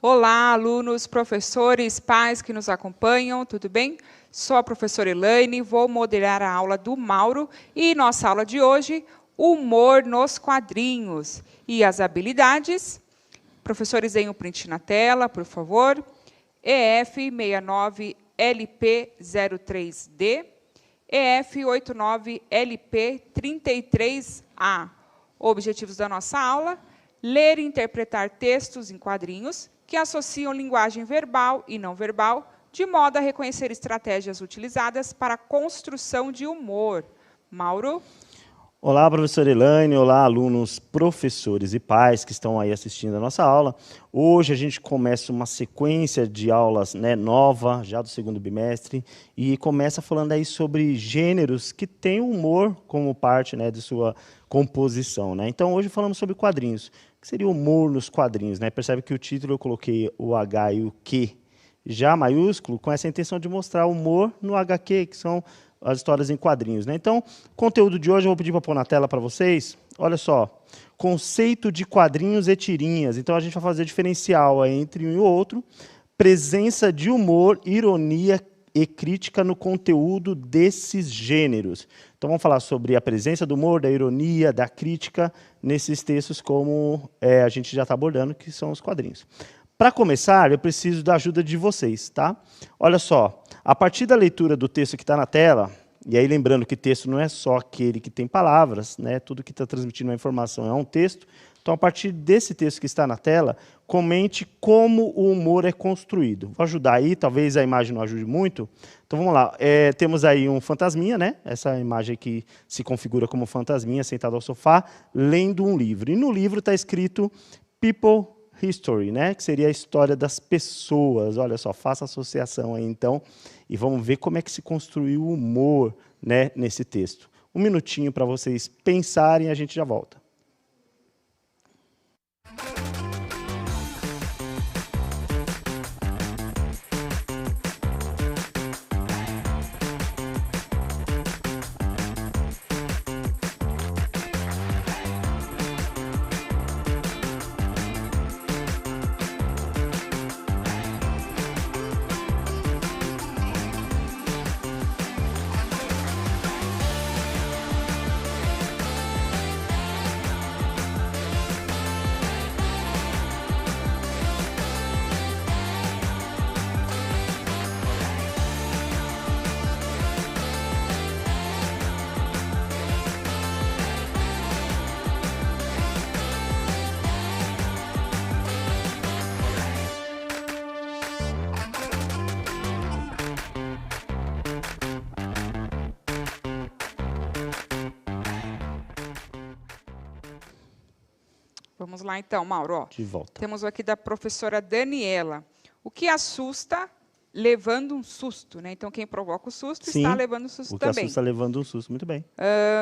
Olá, alunos, professores, pais que nos acompanham, tudo bem? Sou a professora Elaine, vou moderar a aula do Mauro e nossa aula de hoje, humor nos quadrinhos e as habilidades. Professores, deem um print na tela, por favor. EF69LP03D, EF89LP33A. Objetivos da nossa aula: ler e interpretar textos em quadrinhos que associam linguagem verbal e não verbal, de modo a reconhecer estratégias utilizadas para a construção de humor. Mauro? Olá, professora Elaine, olá, alunos, professores e pais que estão aí assistindo a nossa aula. Hoje a gente começa uma sequência de aulas nova, já do segundo bimestre, e começa falando aí sobre gêneros que têm o humor como parte de sua composição. Então, hoje falamos sobre quadrinhos. O que seria humor nos quadrinhos? Percebe que o título eu coloquei o H e o Q já maiúsculo, com essa intenção de mostrar humor no HQ, que são as histórias em quadrinhos. Então, o conteúdo de hoje eu vou pedir para pôr na tela para vocês. Olha só, conceito de quadrinhos e tirinhas. Então, a gente vai fazer diferencial entre um e o outro. Presença de humor, ironia e crítica no conteúdo desses gêneros. Então, vamos falar sobre a presença do humor, da ironia, da crítica nesses textos, como a gente já está abordando, que são os quadrinhos. Para começar, eu preciso da ajuda de vocês, tá? Olha só, a partir da leitura do texto que está na tela, e aí lembrando que texto não é só aquele que tem palavras, tudo que está transmitindo a informação é um texto. Então, a partir desse texto que está na tela, comente como o humor é construído. Vou ajudar aí, talvez a imagem não ajude muito. Então, vamos lá. Temos aí um fantasminha, essa imagem que se configura como fantasminha, sentado ao sofá, lendo um livro. E no livro está escrito People History, que seria a história das pessoas. Olha só, faça associação aí, então, e vamos ver como é que se construiu o humor nesse texto. Um minutinho para vocês pensarem e a gente já volta. Vamos lá, então, Mauro. De volta. Temos aqui da professora Daniela. O que assusta levando um susto? Então, quem provoca o susto está levando um susto também. O que assusta levando um susto, muito bem.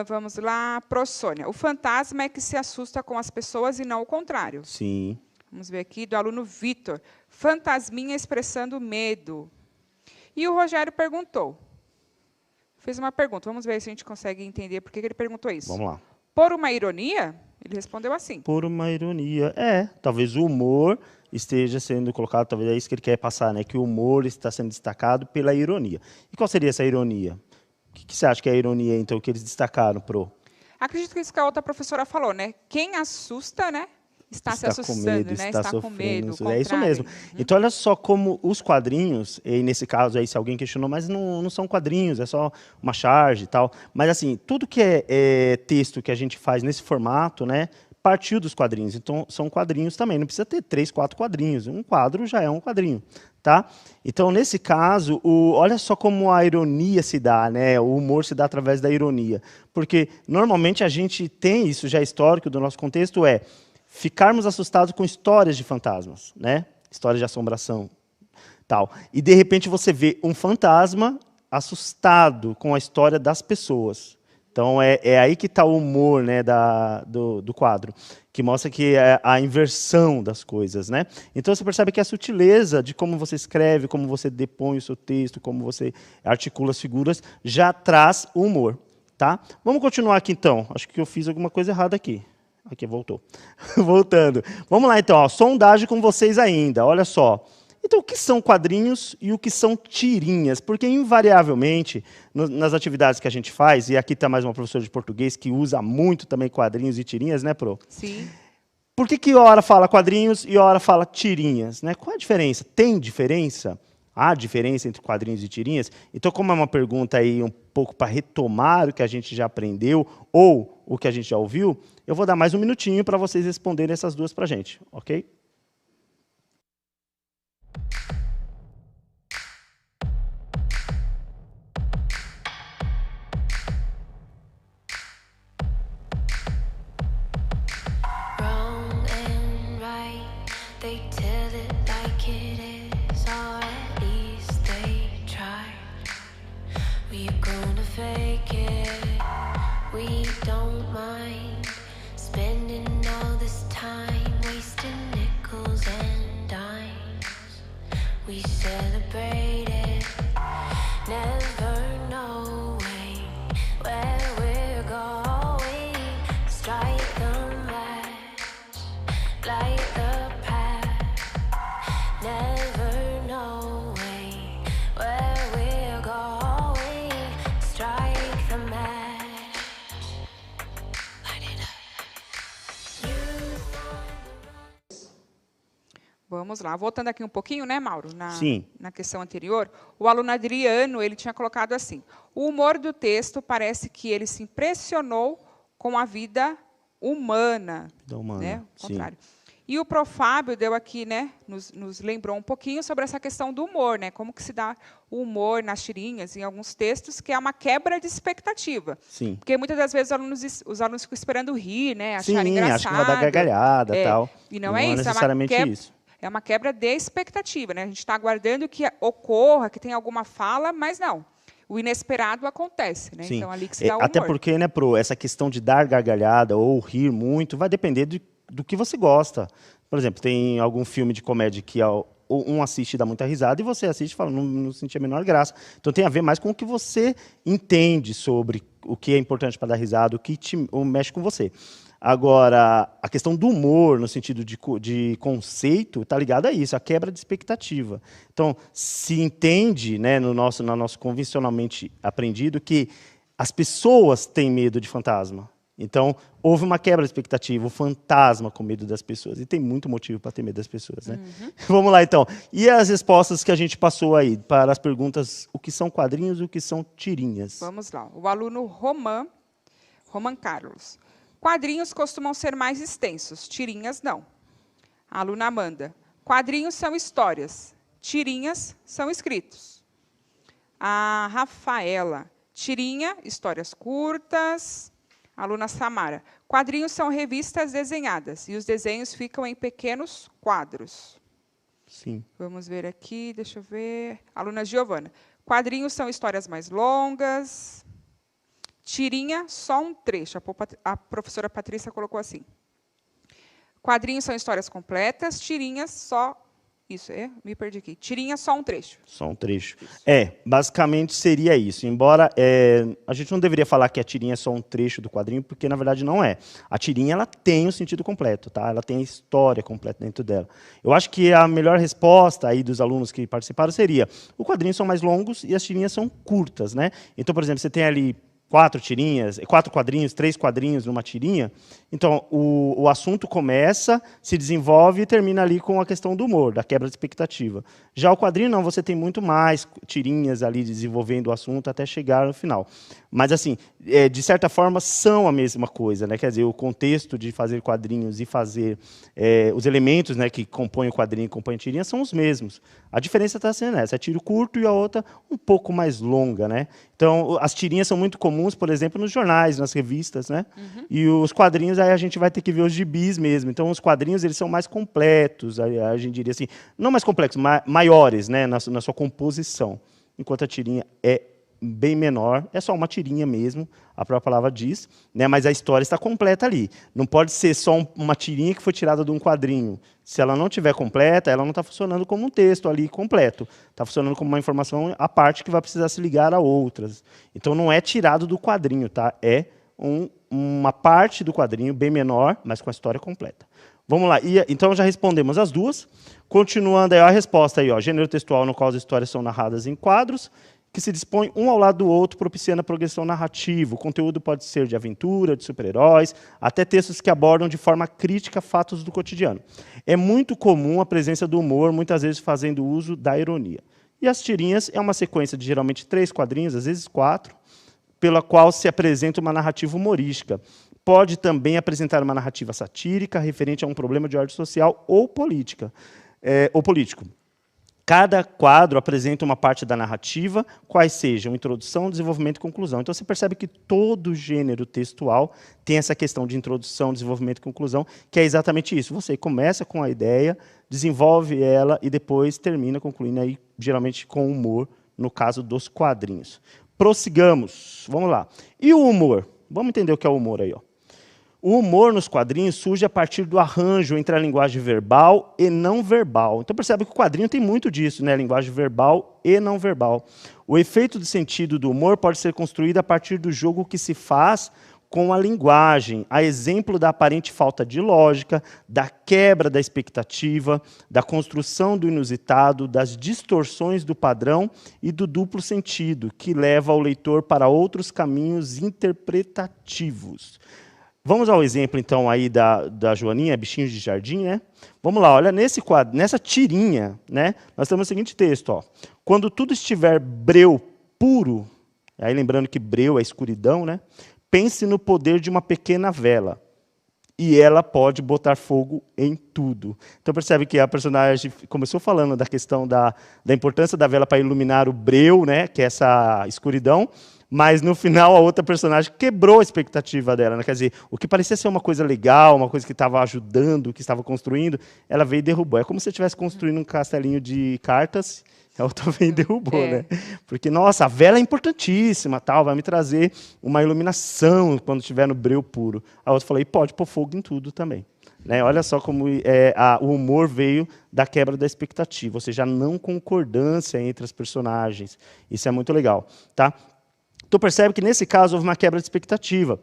Vamos lá, Prosônia. O fantasma é que se assusta com as pessoas e não o contrário. Sim. Vamos ver aqui do aluno Vitor. Fantasminha expressando medo. E o Rogério perguntou. Fez uma pergunta. Vamos ver se a gente consegue entender por que ele perguntou isso. Vamos lá. Por uma ironia? Ele respondeu assim. Por uma ironia. Talvez o humor esteja sendo colocado, talvez é isso que ele quer passar, que o humor está sendo destacado pela ironia. E qual seria essa ironia? O que você acha que é a ironia, então, que eles destacaram, Pro? Acredito que isso que a outra professora falou, Quem assusta, está se assustando, está com medo. É isso mesmo. Então, olha só como os quadrinhos, e nesse caso aí, se alguém questionou, mas não são quadrinhos, é só uma charge e tal. Mas, assim, tudo que é texto que a gente faz nesse formato, partiu dos quadrinhos. Então, são quadrinhos também. Não precisa ter 3, 4 quadrinhos. Um quadro já é um quadrinho. Tá? Então, nesse caso, olha só como a ironia se dá, o humor se dá através da ironia. Porque, normalmente, a gente tem, isso já é histórico do nosso contexto, ficarmos assustados com histórias de fantasmas, histórias de assombração, tal. E, de repente, você vê um fantasma assustado com a história das pessoas. Então, é aí que está o humor do quadro, que mostra que é a inversão das coisas. Então, você percebe que a sutileza de como você escreve, como você depõe o seu texto, como você articula as figuras, já traz o humor. Tá? Vamos continuar aqui, então. Acho que eu fiz alguma coisa errada aqui. Aqui, voltou. Voltando. Vamos lá, então. Ó, sondagem com vocês ainda. Olha só. Então, o que são quadrinhos e o que são tirinhas? Porque, invariavelmente, nas atividades que a gente faz, e aqui está mais uma professora de português que usa muito também quadrinhos e tirinhas, né, Pro? Sim. Por que hora fala quadrinhos e hora fala tirinhas? Né? Qual a diferença? Tem diferença? Há diferença entre quadrinhos e tirinhas? Então, como é uma pergunta aí um pouco para retomar o que a gente já aprendeu ou o que a gente já ouviu, eu vou dar mais um minutinho para vocês responderem essas duas para a gente, ok? Vamos lá, voltando aqui um pouquinho, né, Mauro, Sim. na questão anterior, o aluno Adriano, ele tinha colocado assim, o humor do texto parece que ele se impressionou com a vida humana. Vida humana, né? O contrário. sim. E o Prof. Fábio deu aqui, né, nos lembrou um pouquinho sobre essa questão do humor, né, como que se dá o humor nas tirinhas, em alguns textos, que é uma quebra de expectativa. Sim. Porque muitas das vezes os alunos ficam esperando rir, né, achar Sim, engraçado. acho que vai dar gargalhada e tal. E não é isso, necessariamente isso. É uma quebra de expectativa, né? A gente está aguardando que ocorra, que tenha alguma fala, mas não. O inesperado acontece, né? Sim. Então, ali que se dá o humor. Até porque, né, Pro, essa questão de dar gargalhada ou rir muito vai depender do que você gosta. Por exemplo, tem algum filme de comédia que um assiste e dá muita risada e você assiste e fala, não senti a menor graça. Então, tem a ver mais com o que você entende sobre o que é importante para dar risada, o que mexe com você. Agora, a questão do humor, no sentido de conceito, está ligada a isso, a quebra de expectativa. Então, se entende, né, no nosso convencionalmente aprendido, que as pessoas têm medo de fantasma. Então, houve uma quebra de expectativa, o fantasma com medo das pessoas. E tem muito motivo para ter medo das pessoas, né? Uhum. Vamos lá, então. E as respostas que a gente passou aí para as perguntas, o que são quadrinhos e o que são tirinhas? Vamos lá. O aluno Roman Carlos. Quadrinhos costumam ser mais extensos, tirinhas não. A aluna Amanda. Quadrinhos são histórias, tirinhas são escritos. A Rafaela. Tirinha, histórias curtas. A aluna Samara. Quadrinhos são revistas desenhadas e os desenhos ficam em pequenos quadros. Sim. Vamos ver aqui, deixa eu ver. A aluna Giovana. Quadrinhos são histórias mais longas. Tirinha, só um trecho. A professora Patrícia colocou assim. Quadrinhos são histórias completas, tirinhas só... Isso, me perdi aqui. Tirinha, só um trecho. Só um trecho. Basicamente seria isso. Embora a gente não deveria falar que a tirinha é só um trecho do quadrinho, porque, na verdade, não é. A tirinha ela tem o sentido completo, tá? Ela tem a história completa dentro dela. Eu acho que a melhor resposta aí dos alunos que participaram seria: os quadrinhos são mais longos e as tirinhas são curtas, né? Então, por exemplo, você tem ali 4 quadrinhos, 3 quadrinhos numa tirinha. Então, o assunto começa, se desenvolve e termina ali com a questão do humor, da quebra de expectativa. Já o quadrinho, não, você tem muito mais tirinhas ali desenvolvendo o assunto até chegar no final. Mas, assim, de certa forma, são a mesma coisa, né? Quer dizer, o contexto de fazer quadrinhos e fazer os elementos, né, que compõem o quadrinho e compõem a tirinha são os mesmos. A diferença está sendo essa, é tiro curto e a outra um pouco mais longa, né? Então, as tirinhas são muito comuns, por exemplo, nos jornais, nas revistas, né? Uhum. E os quadrinhos, aí a gente vai ter que ver os gibis mesmo. Então, os quadrinhos eles são mais completos, a gente diria assim, não mais complexos, maiores, né, na sua composição. Enquanto a tirinha é bem menor, é só uma tirinha mesmo, a própria palavra diz, né, mas a história está completa ali. Não pode ser só uma tirinha que foi tirada de um quadrinho. Se ela não estiver completa, ela não está funcionando como um texto ali completo. Está funcionando como uma informação à parte que vai precisar se ligar a outras. Então, não é tirado do quadrinho, tá? É uma parte do quadrinho bem menor, mas com a história completa. Vamos lá. Então, já respondemos as duas. Continuando aí, a resposta aí, ó, gênero textual no qual as histórias são narradas em quadros, que se dispõem um ao lado do outro, propiciando a progressão narrativa. O conteúdo pode ser de aventura, de super-heróis, até textos que abordam de forma crítica fatos do cotidiano. É muito comum a presença do humor, muitas vezes fazendo uso da ironia. E as tirinhas é uma sequência de geralmente 3 quadrinhos, às vezes 4, pela qual se apresenta uma narrativa humorística. Pode também apresentar uma narrativa satírica referente a um problema de ordem social ou político. Cada quadro apresenta uma parte da narrativa, quais sejam introdução, desenvolvimento e conclusão. Então, você percebe que todo gênero textual tem essa questão de introdução, desenvolvimento e conclusão, que é exatamente isso. Você começa com a ideia, desenvolve ela e depois termina concluindo, aí, geralmente com humor, no caso dos quadrinhos. Prossigamos. Vamos lá. E o humor? Vamos entender o que é o humor aí, ó. O humor nos quadrinhos surge a partir do arranjo entre a linguagem verbal e não verbal. Então, percebe que o quadrinho tem muito disso, né? Linguagem verbal e não verbal. O efeito de sentido do humor pode ser construído a partir do jogo que se faz com a linguagem, a exemplo da aparente falta de lógica, da quebra da expectativa, da construção do inusitado, das distorções do padrão e do duplo sentido, que leva o leitor para outros caminhos interpretativos. Vamos ao exemplo, então, aí da Joaninha, Bichinhos de Jardim, né? Vamos lá, olha, nesse quadro, nessa tirinha, né, nós temos o seguinte texto, ó. Quando tudo estiver breu puro, aí lembrando que breu é escuridão, né? Pense no poder de uma pequena vela. E ela pode botar fogo em tudo. Então, percebe que a personagem começou falando da questão da importância da vela para iluminar o breu, né, que é essa escuridão, mas, no final, a outra personagem quebrou a expectativa dela, né? Quer dizer, o que parecia ser uma coisa legal, uma coisa que estava ajudando, que estava construindo, ela veio e derrubou. É como se você estivesse construindo um castelinho de cartas, a outra veio e derrubou, né? Porque, nossa, a vela é importantíssima, tal, vai me trazer uma iluminação quando estiver no breu puro. A outra falou, e pode pôr fogo em tudo também. Né? Olha só como o humor veio da quebra da expectativa, ou seja, a não concordância entre as personagens. Isso é muito legal, tá? Então, percebe que, nesse caso, houve uma quebra de expectativa.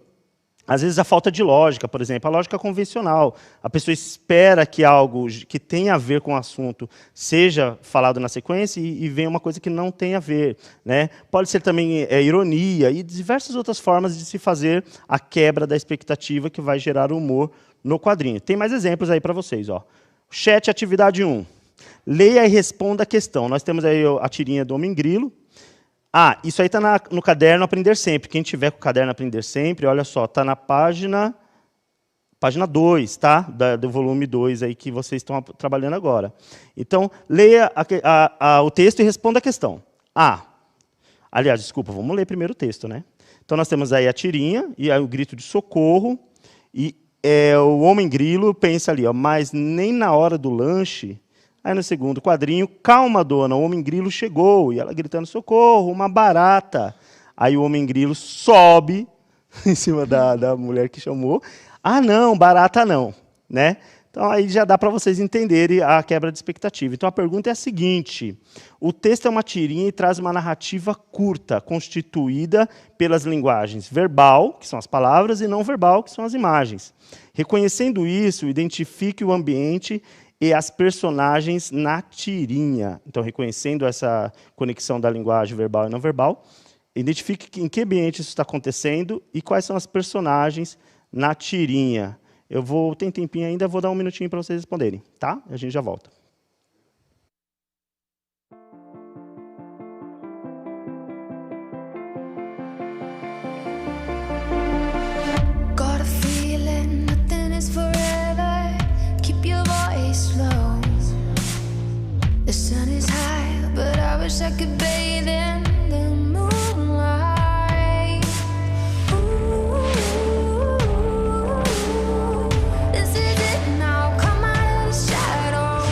Às vezes, a falta de lógica, por exemplo, a lógica convencional. A pessoa espera que algo que tenha a ver com o assunto seja falado na sequência e vem uma coisa que não tem a ver. Né? Pode ser também ironia e diversas outras formas de se fazer a quebra da expectativa que vai gerar humor no quadrinho. Tem mais exemplos aí para vocês. Ó. Chat, atividade 1. Leia e responda a questão. Nós temos aí a tirinha do Homem Grilo. Ah, isso aí está no caderno Aprender Sempre. Quem tiver com o caderno Aprender Sempre, olha só, está na página 2, tá? Do volume 2 aí que vocês estão trabalhando agora. Então, leia o texto e responda a questão. Aliás, desculpa, vamos ler primeiro o texto, né? Então, nós temos aí a tirinha e aí o grito de socorro. E o Homem Grilo pensa ali, ó, mas nem na hora do lanche. Aí, no segundo quadrinho, calma, dona, o Homem Grilo chegou. E ela gritando, socorro, uma barata. Aí o Homem Grilo sobe em cima da mulher que chamou. Ah, não, barata não. Né? Então, aí já dá para vocês entenderem a quebra de expectativa. Então, a pergunta é a seguinte. O texto é uma tirinha e traz uma narrativa curta, constituída pelas linguagens verbal, que são as palavras, e não verbal, que são as imagens. Reconhecendo isso, identifique o ambiente e as personagens na tirinha. Então, reconhecendo essa conexão da linguagem verbal e não verbal, identifique em que ambiente isso está acontecendo e quais são as personagens na tirinha. Tem tempinho ainda, vou dar um minutinho para vocês responderem, tá? A gente já volta. The sun is high, but I wish I could bathe in the moonlight. Ooh, this is it now, come out of the shadow.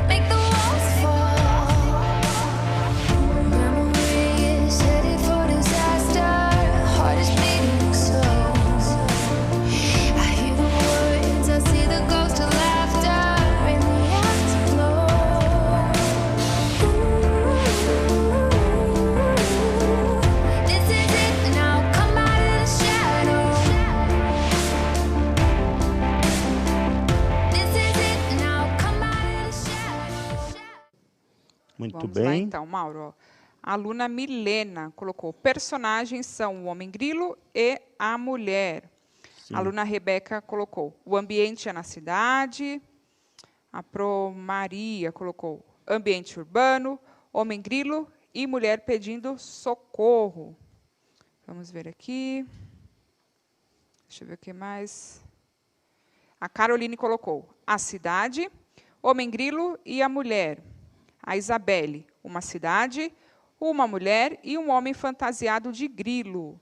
Make the walls fall. Memory is headed for disaster. Heart is beating slow. I hear the words, I see the ghost of laughter in the afterglow. Muito Vamos lá, bem. então, Mauro. Ó. A aluna Milena colocou: personagens são o homem grilo e a mulher. A aluna Rebeca colocou: o ambiente é na cidade. A Pro Maria colocou: ambiente urbano, homem grilo e mulher pedindo socorro. Vamos ver aqui. Deixa eu ver o que mais. A Caroline colocou: a cidade, homem grilo e a mulher. A Isabelle: uma cidade, uma mulher e um homem fantasiado de grilo.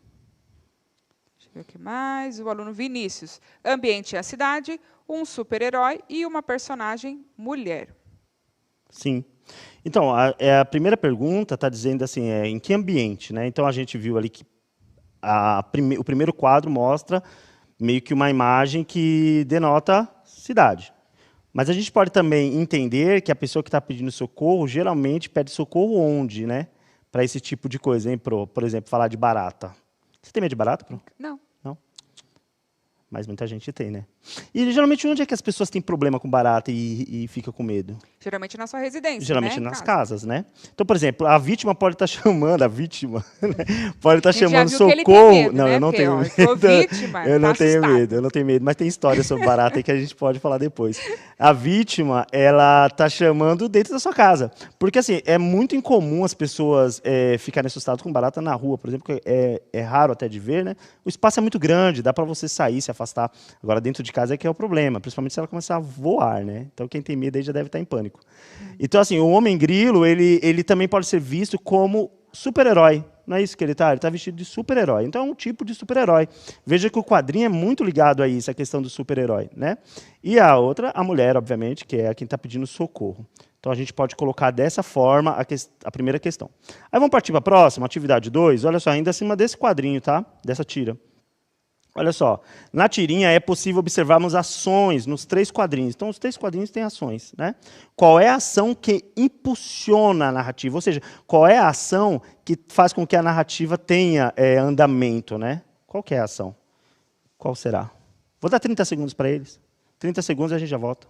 Deixa eu ver o que mais. O aluno Vinícius: ambiente é a cidade, um super-herói e uma personagem mulher. Sim. Então, a primeira pergunta está dizendo assim, em que ambiente, né? Então, a gente viu ali que o primeiro quadro mostra meio que uma imagem que denota cidade. Mas a gente pode também entender que a pessoa que está pedindo socorro, geralmente pede socorro onde, né? Para esse tipo de coisa, hein, Pro? Por exemplo, falar de barata. Você tem medo de barata, Pro? Não. Não? Mas muita gente tem, né? E geralmente onde é que as pessoas têm problema com barata e ficam com medo? Geralmente na sua residência, Geralmente né? nas casas, né? Então, por exemplo, a vítima pode estar chamando, a vítima, né? Pode estar chamando já viu que ele tem socorro. medo, Não, né? eu não Porque, tenho ó, medo. eu sou vítima, Eu não tá tenho assustado. medo, eu não tenho medo. Mas tem história sobre barata aí que a gente pode falar depois. A vítima, ela está chamando dentro da sua casa. Porque, assim, é muito incomum as pessoas ficarem assustadas com barata na rua, por exemplo, que é raro até de ver, né? O espaço é muito grande, dá para você sair, se afastar. Agora, dentro de casa é que é o problema, principalmente se ela começar a voar, né? Então, quem tem medo aí já deve estar em pânico. Então, assim, o homem grilo, ele também pode ser visto como super-herói. Não é isso que ele está? Ele está vestido de super-herói. Então, é um tipo de super-herói. Veja que o quadrinho é muito ligado a isso, a questão do super-herói, né? E a outra, a mulher, obviamente, que é quem está pedindo socorro. Então, a gente pode colocar dessa forma a primeira questão. Aí, vamos partir para a próxima, atividade 2. Olha só, ainda acima desse quadrinho, tá? Dessa tira. Olha só, na tirinha é possível observarmos ações nos 3 quadrinhos. Então, os 3 quadrinhos têm ações, né? Qual é a ação que impulsiona a narrativa? Ou seja, qual é a ação que faz com que a narrativa tenha andamento, né? Qual que é a ação? Qual será? Vou dar 30 segundos para eles. 30 segundos e a gente já volta.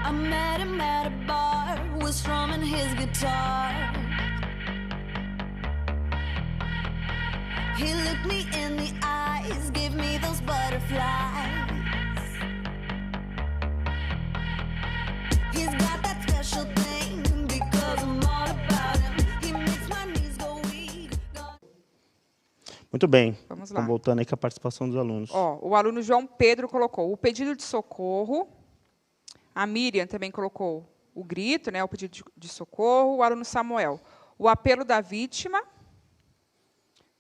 I met him at a bar, was strumming his guitar. He looked me in the eyes, gave me those butterflies. He's got that special thing, because I'm all about him. He makes my knees go weak. Muito bem. Vamos lá. Estamos voltando aí com a participação dos alunos. Ó, o aluno João Pedro colocou o pedido de socorro. A Miriam também colocou o grito, né, o pedido de socorro. O aluno Samuel, o apelo da vítima.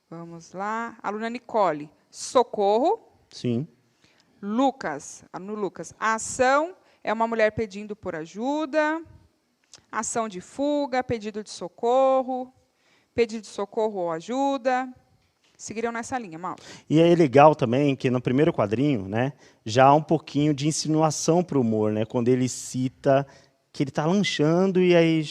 Vamos lá. A aluna Nicole, socorro. Sim. Lucas, aluno Lucas, a ação é uma mulher pedindo por ajuda. Ação de fuga, pedido de socorro ou ajuda. Seguiriam nessa linha, Mauro. E é legal também que no primeiro quadrinho, né, já há um pouquinho de insinuação para o humor, né, quando ele cita que ele está lanchando e aí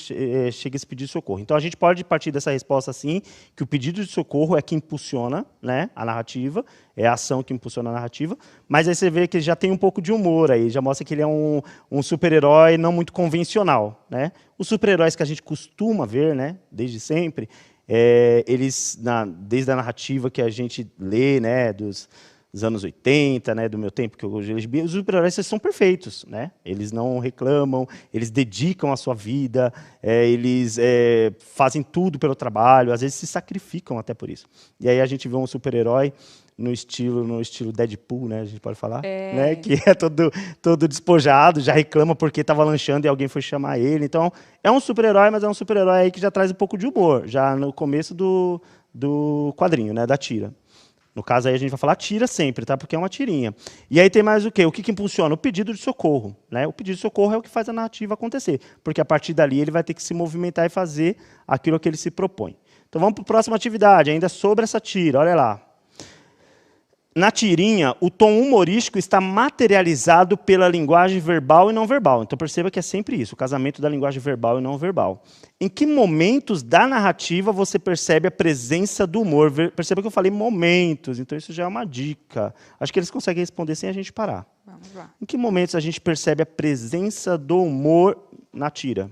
chega esse pedido de socorro. Então, a gente pode partir dessa resposta assim, que o pedido de socorro é que impulsiona, né, a narrativa, é a ação que impulsiona a narrativa, mas aí você vê que ele já tem um pouco de humor aí, já mostra que ele é um super-herói não muito convencional, né? Os super-heróis que a gente costuma ver, né, desde sempre, eles, desde a narrativa que a gente lê, né, dos anos 80, né, do meu tempo, que eu hoje li, os super-heróis são perfeitos, né? Eles não reclamam, eles dedicam a sua vida, eles fazem tudo pelo trabalho, às vezes se sacrificam até por isso. E aí a gente vê um super-herói no estilo Deadpool, né, a gente pode falar, né, que é todo despojado, já reclama porque estava lanchando e alguém foi chamar ele. Então, é um super-herói, mas é um super-herói aí que já traz um pouco de humor, já no começo do quadrinho, né, da tira. No caso, aí a gente vai falar tira sempre, tá? Porque é uma tirinha. E aí tem mais o quê? O que impulsiona? O pedido de socorro, né? O pedido de socorro é o que faz a narrativa acontecer, porque a partir dali ele vai ter que se movimentar e fazer aquilo que ele se propõe. Então vamos para a próxima atividade, ainda sobre essa tira, olha lá. Na tirinha, o tom humorístico está materializado pela linguagem verbal e não verbal. Então perceba que é sempre isso, o casamento da linguagem verbal e não verbal. Em que momentos da narrativa você percebe a presença do humor? Perceba que eu falei momentos, então isso já é uma dica. Acho que eles conseguem responder sem a gente parar. Vamos lá. Em que momentos a gente percebe a presença do humor na tira?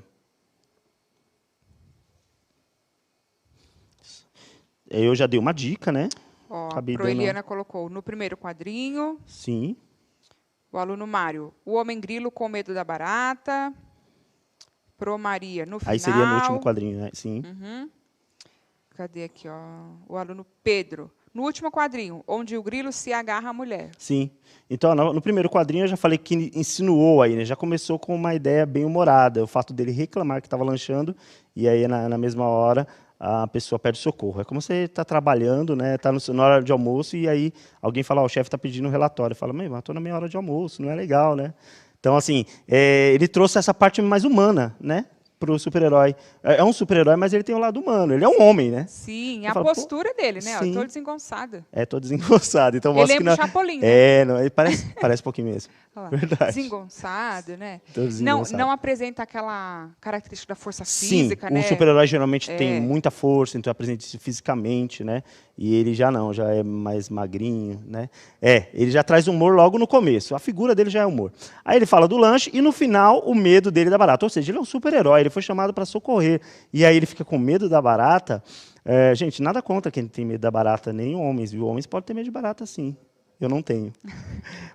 Eu já dei uma dica, né? Ó, a Acabei dando- Proeliana colocou no primeiro quadrinho. Sim. O aluno Mário, o homem grilo com medo da barata. Pro Maria, no final. Aí seria no último quadrinho, né? Sim. Cadê aqui, ó? O aluno Pedro. No último quadrinho, onde o grilo se agarra à mulher. Sim. Então, no primeiro quadrinho, eu já falei que insinuou aí, né? Já começou com uma ideia bem humorada. O fato dele reclamar que estava lanchando, e aí, na mesma hora, a pessoa pede socorro. É como você está trabalhando, né? Está na hora de almoço, e aí alguém fala, o chefe está pedindo um relatório. Fala, mas estou na minha hora de almoço, não é legal, né? Então, assim, ele trouxe essa parte mais humana, né? Para o super-herói. É um super-herói, mas ele tem o lado humano. Ele é um homem, né? Sim, Eu a falo, pô, postura dele, né? sim. Ó, tô desengonçada. É, tô desengonçado. Então, Ele mostra que lembra não... o Chapolin, né? Não, ele parece um pouquinho mesmo. Olha lá, Verdade. desengonçado, né? Tô Não, desengonçado. não apresenta aquela característica da força Sim, física, né? o super-herói geralmente É. tem muita força, então apresenta isso fisicamente, né? E ele já não, já é mais magrinho, né? Ele já traz humor logo no começo. A figura dele já é humor. Aí ele fala do lanche e no final o medo dele da barata. Ou seja, ele é um super-herói, ele foi chamado para socorrer. E aí ele fica com medo da barata. Gente, nada contra quem tem medo da barata, nem homens, viu? Homens podem ter medo de barata, sim. Eu não tenho.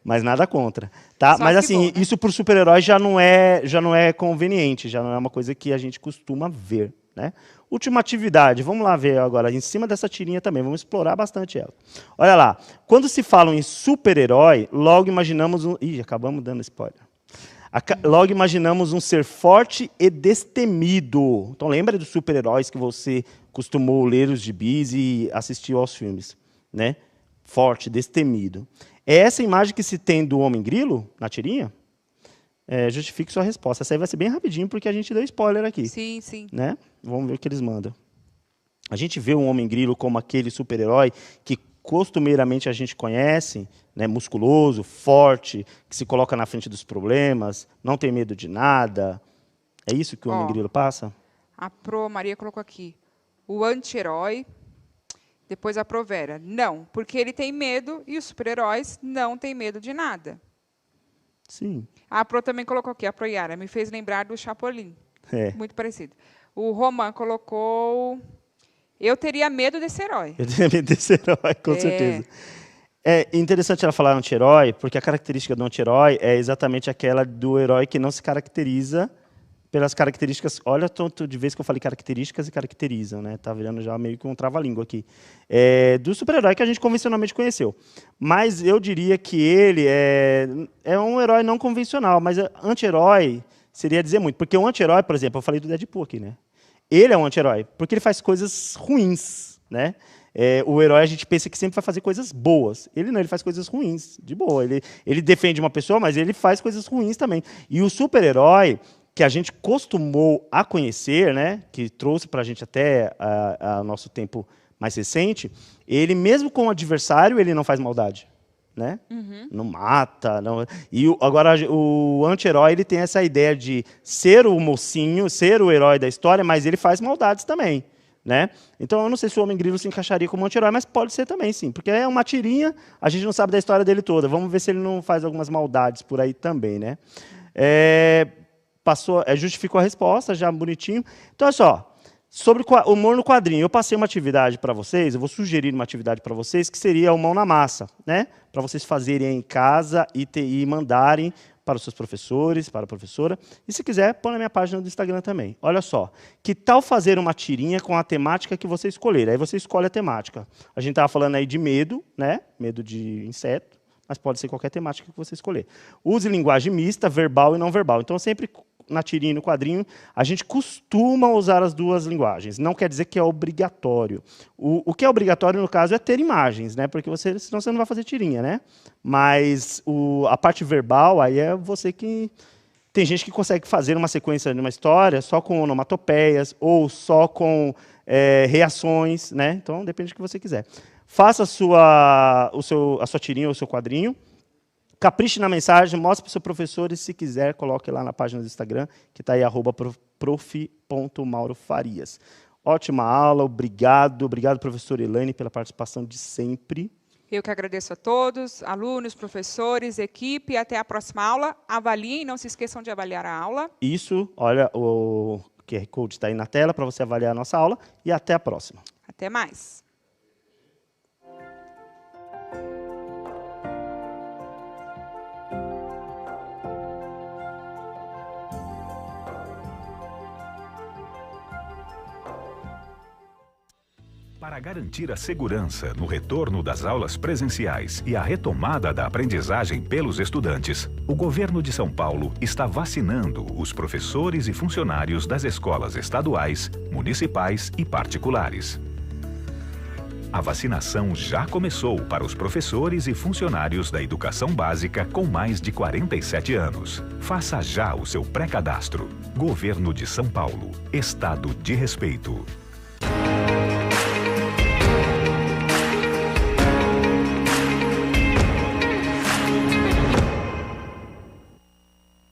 Mas nada contra. Tá? Só Mas que assim, bom, né? isso para o super-herói já não é conveniente, já não é uma coisa que a gente costuma ver. Né? Última atividade, vamos lá ver agora, em cima dessa tirinha também, vamos explorar bastante ela. Olha lá, quando se fala em super-herói, logo imaginamos um... Ih, acabamos dando spoiler. Logo imaginamos um ser forte e destemido. Então lembra dos super-heróis que você costumou ler os gibis e assistiu aos filmes. Né? Forte, destemido. É essa imagem que se tem do Homem Grilo, na tirinha? Justifique sua resposta. Essa aí vai ser bem rapidinho, porque a gente deu spoiler aqui. Sim, sim. Né? Vamos ver o que eles mandam. A gente vê o Homem Grilo como aquele super-herói que costumeiramente a gente conhece, né? Musculoso, forte, que se coloca na frente dos problemas, não tem medo de nada. É isso que o Homem Grilo passa? A Pro Maria colocou aqui. O anti-herói. Depois a Pro Vera. Não, porque ele tem medo e os super-heróis não têm medo de nada. Sim. A Pro também colocou aqui, a Pro Yara, me fez lembrar do Chapolin. É. Muito parecido. O Roman colocou... Eu teria medo desse herói. Eu tenho medo desse herói, com certeza. É interessante ela falar anti-herói, porque a característica do anti-herói é exatamente aquela do herói que não se caracteriza pelas características... Olha tanto de vez que eu falei características e caracterizam, né? Tá virando já meio que um trava-língua aqui. Do super-herói que a gente convencionalmente conheceu. Mas eu diria que ele é um herói não convencional, mas anti-herói seria dizer muito. Porque o anti-herói, por exemplo, eu falei do Deadpool aqui, né? Ele é um anti-herói, porque ele faz coisas ruins, né? O herói, a gente pensa que sempre vai fazer coisas boas. Ele não, ele faz coisas ruins, de boa. Ele defende uma pessoa, mas ele faz coisas ruins também. E o super-herói, que a gente costumou a conhecer, né? Que trouxe para a gente até o nosso tempo mais recente, ele, mesmo com o adversário, ele não faz maldade. Né? Não mata. Não... E agora o anti-herói ele tem essa ideia de ser o mocinho, ser o herói da história, mas ele faz maldades também. Né? Então eu não sei se o Homem Grilo se encaixaria como anti-herói, mas pode ser também, sim. Porque é uma tirinha, a gente não sabe da história dele toda. Vamos ver se ele não faz algumas maldades por aí também. Né? Justificou a resposta, já bonitinho. Então, olha só. Sobre o humor no quadrinho, eu passei uma atividade para vocês, eu vou sugerir uma atividade para vocês, que seria o mão na massa, né? Para vocês fazerem em casa e mandarem para os seus professores, para a professora. E se quiser, põe na minha página do Instagram também. Olha só, que tal fazer uma tirinha com a temática que você escolher? Aí você escolhe a temática. A gente estava falando aí de medo, né? Medo de inseto, mas pode ser qualquer temática que você escolher. Use linguagem mista, verbal e não verbal. Então, sempre na tirinha e no quadrinho, a gente costuma usar as duas linguagens. Não quer dizer que é obrigatório. O que é obrigatório, no caso, é ter imagens, né? Porque senão você não vai fazer tirinha, né? Mas a parte verbal, aí é você que... Tem gente que consegue fazer uma sequência de uma história só com onomatopeias ou só com reações, né? Então, depende do que você quiser. Faça a sua tirinha ou o seu quadrinho. Capriche na mensagem, mostre para o seu professor e, se quiser, coloque lá na página do Instagram, que está aí, @prof.maurofarias. Ótima aula, obrigado. Obrigado, professora Elaine, pela participação de sempre. Eu que agradeço a todos, alunos, professores, equipe. Até a próxima aula. Avaliem, não se esqueçam de avaliar a aula. Isso, olha, o QR Code está aí na tela para você avaliar a nossa aula. E até a próxima. Até mais. Para garantir a segurança no retorno das aulas presenciais e a retomada da aprendizagem pelos estudantes, o governo de São Paulo está vacinando os professores e funcionários das escolas estaduais, municipais e particulares. A vacinação já começou para os professores e funcionários da educação básica com mais de 47 anos. Faça já o seu pré-cadastro. Governo de São Paulo. Estado de respeito.